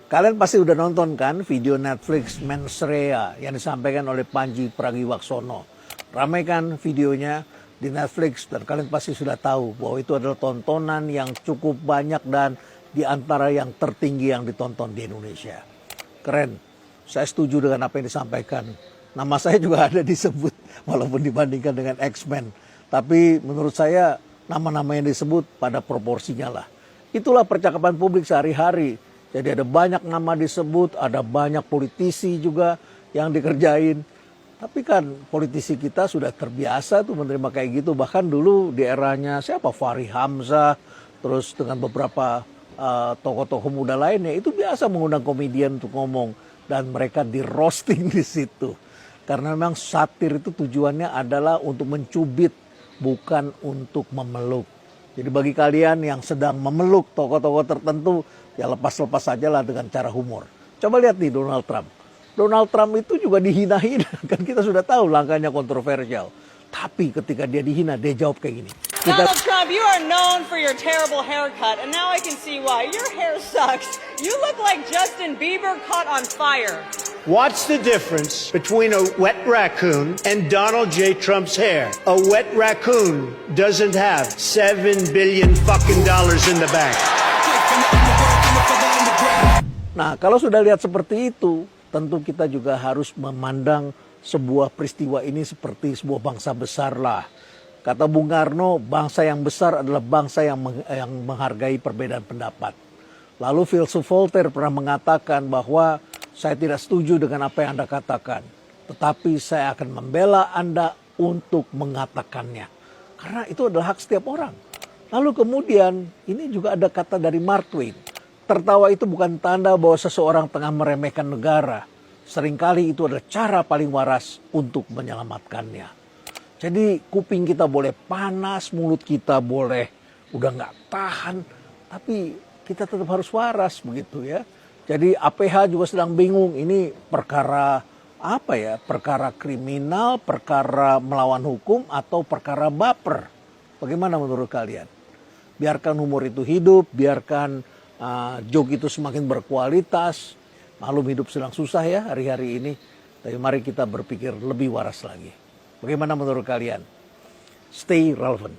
Kalian pasti udah nonton kan video Netflix Mensreya yang disampaikan oleh Panji Pragiwaksono. Ramai kan videonya di Netflix dan kalian pasti sudah tahu bahwa itu adalah tontonan yang cukup banyak dan di antara yang tertinggi yang ditonton di Indonesia. Keren, saya setuju dengan apa yang disampaikan. Nama saya juga ada disebut walaupun dibandingkan dengan X-Men. Tapi menurut saya nama-nama yang disebut pada proporsinya lah. Itulah percakapan publik sehari-hari. Jadi ada banyak nama disebut, ada banyak politisi juga yang dikerjain. Tapi kan politisi kita sudah terbiasa tuh menerima kayak gitu. Bahkan dulu di eranya siapa? Fahri Hamzah, terus dengan beberapa tokoh-tokoh muda lainnya. Itu biasa mengundang komedian untuk ngomong. Dan mereka di roasting di situ. Karena memang satir itu tujuannya adalah untuk mencubit, bukan untuk memeluk. Jadi bagi kalian yang sedang memeluk tokoh-tokoh tertentu, ya lepas-lepas saja lah dengan cara humor. Coba lihat nih Donald Trump. Donald Trump itu juga dihina-hina. Kan kita sudah tahu langkahnya kontroversial. Tapi ketika dia dihina, dia jawab kayak gini. Donald Trump, you are known for your terrible haircut, and now I can see why. Your hair sucks. You look like Justin Bieber caught on fire. What's the difference between a wet raccoon and Donald J. Trump's hair? A wet raccoon doesn't have $7 billion in the bank. Nah, kalau sudah lihat seperti itu, tentu kita juga harus memandang sebuah peristiwa ini seperti sebuah bangsa besar lah. Kata Bung Karno, bangsa yang besar adalah bangsa yang menghargai perbedaan pendapat. Lalu filsuf Voltaire pernah mengatakan bahwa saya tidak setuju dengan apa yang Anda katakan. Tetapi saya akan membela Anda untuk mengatakannya. Karena itu adalah hak setiap orang. Lalu kemudian ini juga ada kata dari Mark Twain. Tertawa itu bukan tanda bahwa seseorang tengah meremehkan negara. Seringkali itu adalah cara paling waras untuk menyelamatkannya. Jadi kuping kita boleh panas, mulut kita boleh udah nggak tahan. Tapi kita tetap harus waras begitu ya. Jadi APH juga sedang bingung ini perkara apa ya? Perkara kriminal, perkara melawan hukum atau perkara baper. Bagaimana menurut kalian? Biarkan humor itu hidup, biarkan joke itu semakin berkualitas. Maklum hidup sedang susah ya hari-hari ini. Tapi mari kita berpikir lebih waras lagi. Bagaimana menurut kalian? Stay relevant.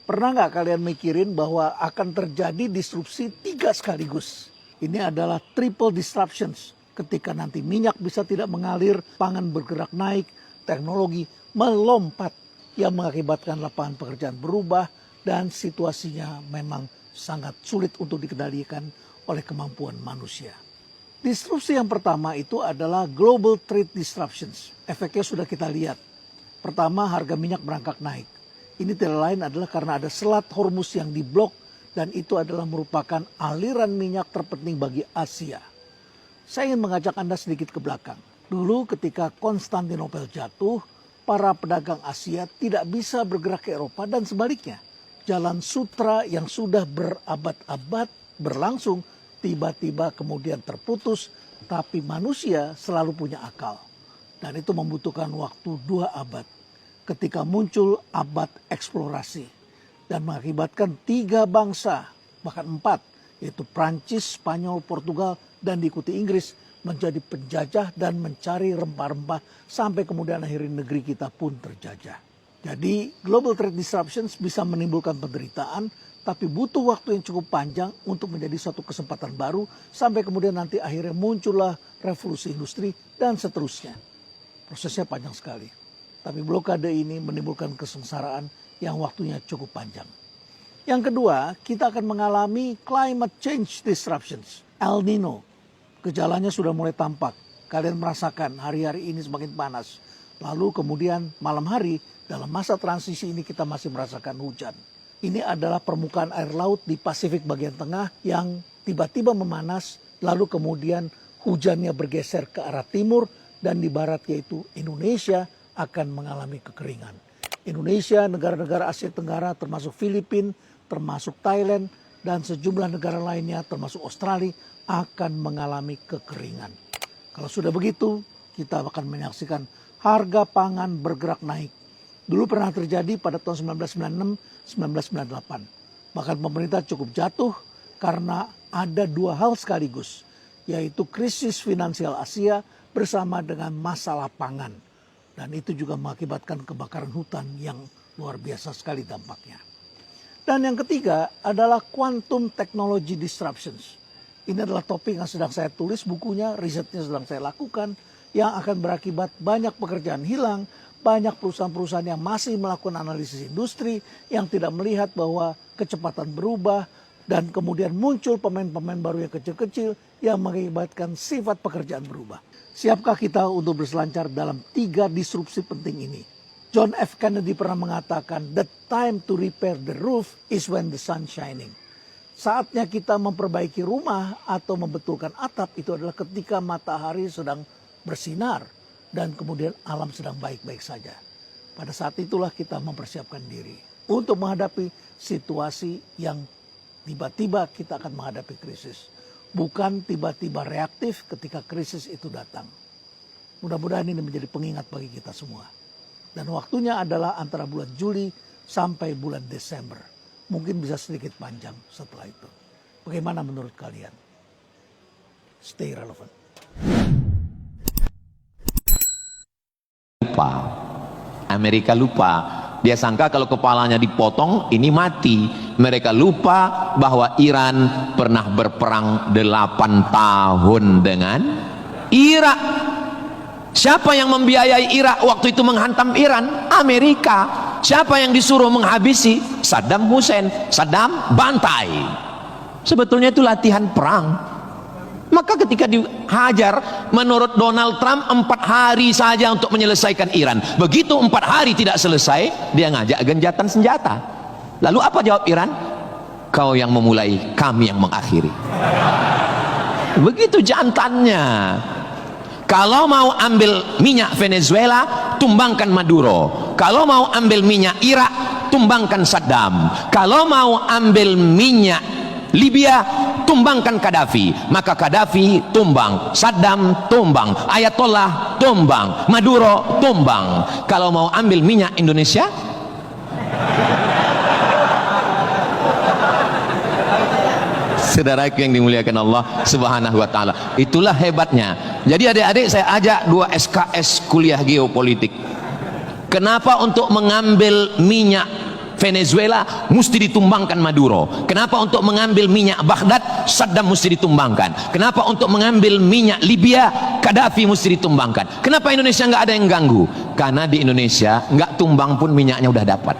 Pernah nggak kalian mikirin bahwa akan terjadi disrupsi 3 sekaligus? Ini adalah triple disruptions. Ketika nanti minyak bisa tidak mengalir, pangan bergerak naik, teknologi melompat yang mengakibatkan lapangan pekerjaan berubah dan situasinya memang sangat sulit untuk dikendalikan oleh kemampuan manusia. Disrupsi yang pertama itu adalah global trade disruptions. Efeknya sudah kita lihat. Pertama, harga minyak merangkak naik. Ini tidak lain adalah karena ada selat Hormuz yang diblok dan itu adalah merupakan aliran minyak terpenting bagi Asia. Saya ingin mengajak Anda sedikit ke belakang. Dulu ketika Konstantinopel jatuh, para pedagang Asia tidak bisa bergerak ke Eropa dan sebaliknya. Jalan sutra yang sudah berabad-abad berlangsung tiba-tiba kemudian terputus, tapi manusia selalu punya akal. Dan itu membutuhkan waktu 2 abad. Ketika muncul abad eksplorasi dan mengakibatkan 3 bangsa, bahkan 4, yaitu Prancis, Spanyol, Portugal, dan diikuti Inggris menjadi penjajah dan mencari rempah-rempah sampai kemudian akhirnya negeri kita pun terjajah. Jadi global trade disruptions bisa menimbulkan penderitaan, tapi butuh waktu yang cukup panjang untuk menjadi suatu kesempatan baru sampai kemudian nanti akhirnya muncullah revolusi industri dan seterusnya. Prosesnya panjang sekali. Tapi blokade ini menimbulkan kesengsaraan yang waktunya cukup panjang. Yang kedua, kita akan mengalami climate change disruptions. El Nino, gejalanya sudah mulai tampak. Kalian merasakan hari-hari ini semakin panas. Lalu kemudian malam hari dalam masa transisi ini kita masih merasakan hujan. Ini adalah permukaan air laut di Pasifik bagian tengah yang tiba-tiba memanas. Lalu kemudian hujannya bergeser ke arah timur dan di barat yaitu Indonesia akan mengalami kekeringan. Indonesia, negara-negara Asia Tenggara termasuk Filipina, termasuk Thailand, dan sejumlah negara lainnya termasuk Australia akan mengalami kekeringan. Kalau sudah begitu, kita akan menyaksikan harga pangan bergerak naik. Dulu pernah terjadi pada tahun 1996, 1998. Bahkan pemerintah cukup jatuh karena ada dua hal sekaligus, yaitu krisis finansial Asia bersama dengan masalah pangan. Dan itu juga mengakibatkan kebakaran hutan yang luar biasa sekali dampaknya. Dan yang ketiga adalah quantum technology disruptions. Ini adalah topik yang sedang saya tulis bukunya, risetnya sedang saya lakukan, yang akan berakibat banyak pekerjaan hilang, banyak perusahaan-perusahaan yang masih melakukan analisis industri, yang tidak melihat bahwa kecepatan berubah, dan kemudian muncul pemain-pemain baru yang kecil-kecil yang mengakibatkan sifat pekerjaan berubah. Siapkah kita untuk berselancar dalam 3 disrupsi penting ini? John F. Kennedy pernah mengatakan, the time to repair the roof is when the sun shining. Saatnya kita memperbaiki rumah atau membetulkan atap itu adalah ketika matahari sedang bersinar dan kemudian alam sedang baik-baik saja. Pada saat itulah kita mempersiapkan diri untuk menghadapi situasi yang tiba-tiba kita akan menghadapi krisis. Bukan tiba-tiba reaktif ketika krisis itu datang. Mudah-mudahan ini menjadi pengingat bagi kita semua. Dan waktunya adalah antara bulan Juli sampai bulan Desember. Mungkin bisa sedikit panjang setelah itu. Bagaimana menurut kalian? Stay relevant. Lupa. Amerika lupa. Dia sangka kalau kepalanya dipotong ini mati. Mereka lupa bahwa Iran pernah berperang 8 tahun dengan Irak. Siapa yang membiayai Irak waktu itu menghantam Iran? Amerika. Siapa yang disuruh menghabisi? Saddam Hussein. Saddam bantai. Sebetulnya itu latihan perang. Maka ketika dihajar, menurut Donald Trump 4 hari saja untuk menyelesaikan Iran. Begitu 4 hari tidak selesai, dia ngajak genjatan senjata. Lalu apa jawab Iran? Kau yang memulai, kami yang mengakhiri. Begitu jantannya. Kalau mau ambil minyak Venezuela, tumbangkan Maduro. Kalau mau ambil minyak Irak, tumbangkan Saddam. Kalau mau ambil minyak Libya, tumbangkan Gaddafi. Maka Gaddafi tumbang, Saddam tumbang, Ayatollah tumbang, Maduro tumbang. Kalau mau ambil minyak Indonesia, saudaraku yang dimuliakan Allah Subhanahu wa taala, itulah hebatnya. Jadi adik-adik saya ajak 2 SKS kuliah geopolitik. Kenapa untuk mengambil minyak Venezuela mesti ditumbangkan Maduro? Kenapa untuk mengambil minyak Baghdad Saddam mesti ditumbangkan? Kenapa untuk mengambil minyak Libya Gaddafi mesti ditumbangkan? Kenapa Indonesia nggak ada yang ganggu? Karena di Indonesia nggak tumbang pun minyaknya udah dapat.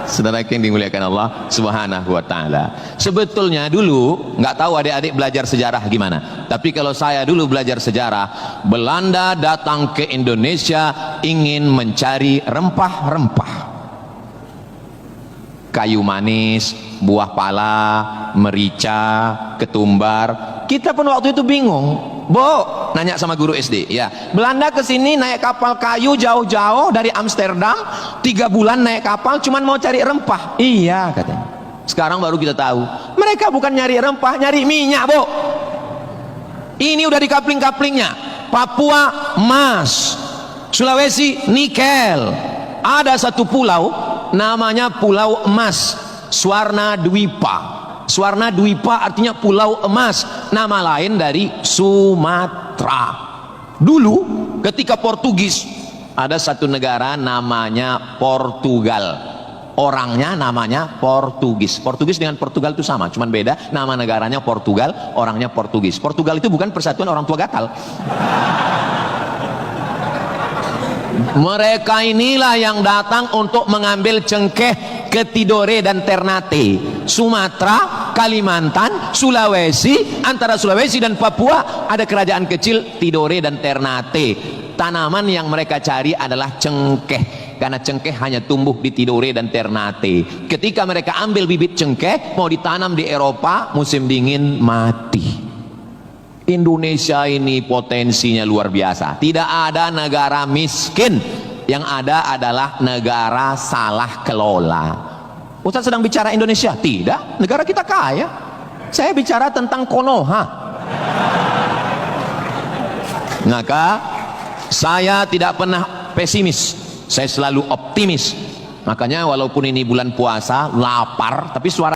Saudara yang dimuliakan Allah Subhanahu wa taala. Sebetulnya dulu nggak tahu adik-adik belajar sejarah gimana. Tapi kalau saya dulu belajar sejarah, Belanda datang ke Indonesia ingin mencari rempah-rempah. Kayu manis, buah pala, merica, ketumbar. Kita pun waktu itu bingung. Bo, nanya sama guru SD, ya. Belanda ke sini naik kapal kayu jauh-jauh dari Amsterdam, 3 bulan naik kapal cuman mau cari rempah. Iya, katanya. Sekarang baru kita tahu. Mereka bukan nyari rempah, nyari minyak, Bo. Ini udah di kapling-kaplingnya. Papua emas, Sulawesi nikel. Ada satu pulau namanya Pulau Emas, Swarna Dwipa. Swarna Dwipa artinya pulau emas, nama lain dari Sumatera. Dulu ketika Portugis, ada satu negara namanya Portugal. Orangnya namanya Portugis. Portugis dengan Portugal itu sama, cuman beda nama negaranya Portugal, orangnya Portugis. Portugal itu bukan persatuan orang tua gatal. Mereka inilah yang datang untuk mengambil cengkeh ke Tidore dan Ternate, Sumatera, Kalimantan, Sulawesi. Antara Sulawesi dan Papua ada kerajaan kecil Tidore dan Ternate. Tanaman yang mereka cari adalah cengkeh, karena cengkeh hanya tumbuh di Tidore dan Ternate. Ketika mereka ambil bibit cengkeh mau ditanam di Eropa, musim dingin mati. Indonesia ini potensinya luar biasa. Tidak ada negara miskin, yang ada adalah negara salah kelola. Ustaz sedang bicara Indonesia? Tidak, negara kita kaya. Saya bicara tentang Konoha. Maka saya tidak pernah pesimis, saya selalu optimis. Makanya walaupun ini bulan puasa, lapar, tapi suara